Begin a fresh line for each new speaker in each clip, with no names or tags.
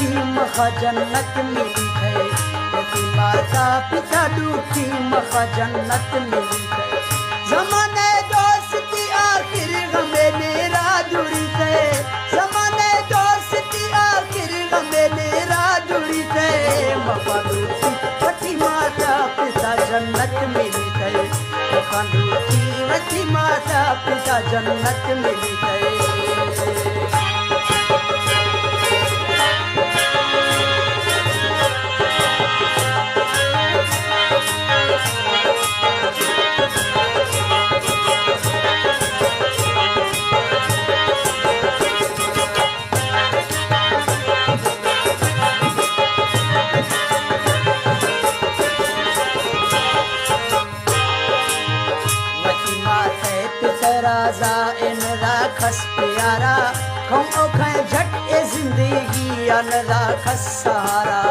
डूठी मखा जन्नत मिली है, यदि माता पिता डूठी मखा जन्नत मिली है। जमाने दोस्ती आखिर गमे मेरा जुड़ी है, जमाने दोस्ती आखिर गमे मेरा जुड़ी है। मखा डूठी वठी माता पिता जन्नत मिली है, मखा डूठी वठी माता पिता जन्नत मिली है। इन राखस प्यारा खम ओखे झट ए जिंदगी अन राखस सहारा।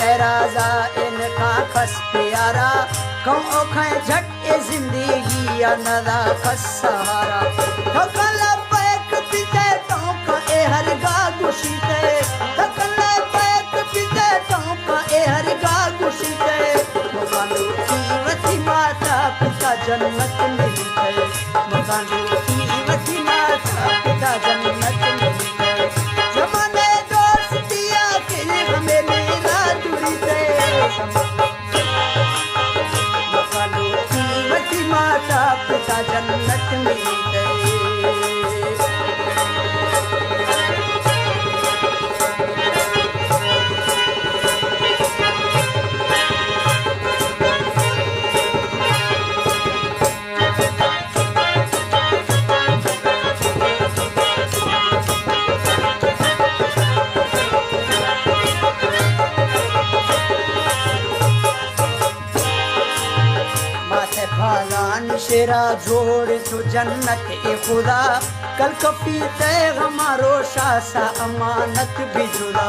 तेरा इन राखस प्यारा खम ओखे झट ए जिंदगी अन राखस सहारा। थकल पैक पिते टोंका ए हर गा गुशी ते, थकल पैक पिते टोंका ए हर गा गुशी ते। माता पिता जन्नत मिली है, मकान डूठी वठी माता पिता जन्नत मिली है। जमाने दोस्ती आखिर हमें मेरा जुड़ी है, मकान डूठी वठी माता पिता जन्नत मिली है। शेरा जोड़ तो जन्नत ए खुदा, कल कपी तय हमारो शासा अमानत भी जुदा।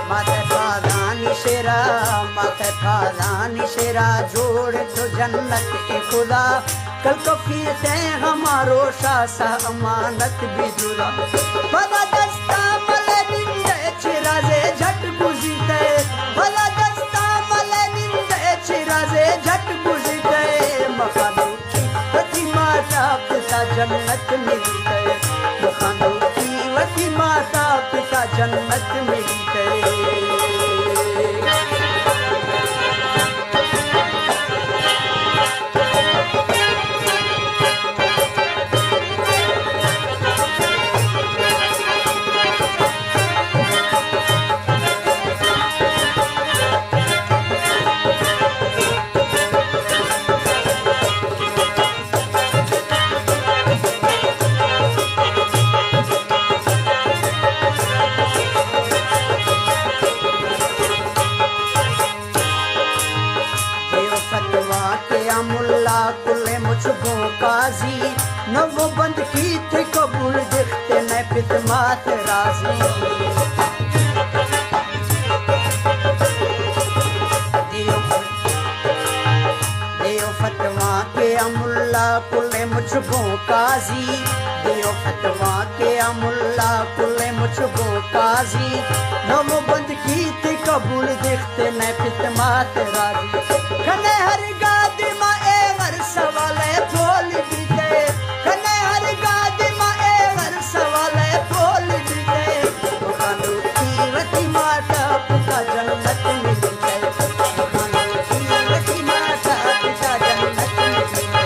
माथे फादानी शेरा, माथे फादानी शेरा जोड़ तो जन्नत ए खुदा, कल कपी तय हमारो शासा अमानत भी जुदा। भला दस्ता मले निंदे चिराजे झट बुझी ते, भला चिराजे झट बुझ गए। मकान डूठी वठी माता पिता जन्नत मिली गए, मकान डूठी वठी माता पिता जन्नत मिली गए। मुल्ला कुले मुझको काजी न वो बंद की थे कबूल देखते न पितमात राजी। दियो फतवा के मुल्ला कुले मुझको काजी, दियो फतवा के मुल्ला कुले मुझको काजी न वो बंद की थे कबूल देखते न पितमात राजी। खने हर गादी मा ए हर सवाले बोल दीते, खने हर गादी मा ए हर सवाले बोल दीते। मकान डूठी वठी माता पिता जन्नत मिली है, मकान डूठी वठी माता पिता जन्नत मिली है।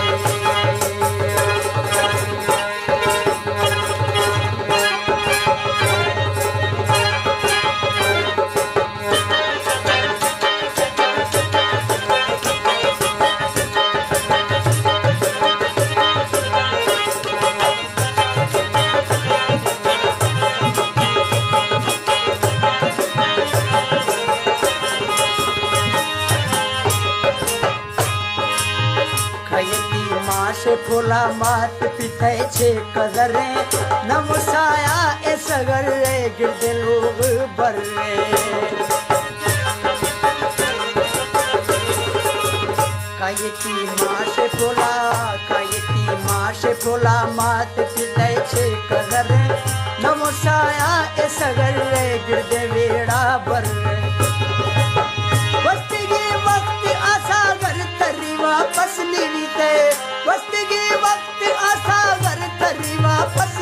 से फुला मात पिते छे कदरे न मुसाया ए सगरे गिरदे लोग बर्रे। कर नमो साया ए सगर गिरदे वेड़ा बर वस्तगी वक्त आसा घर तरी वापस निविते वस्तगी वक्त आसा घर तरी वापस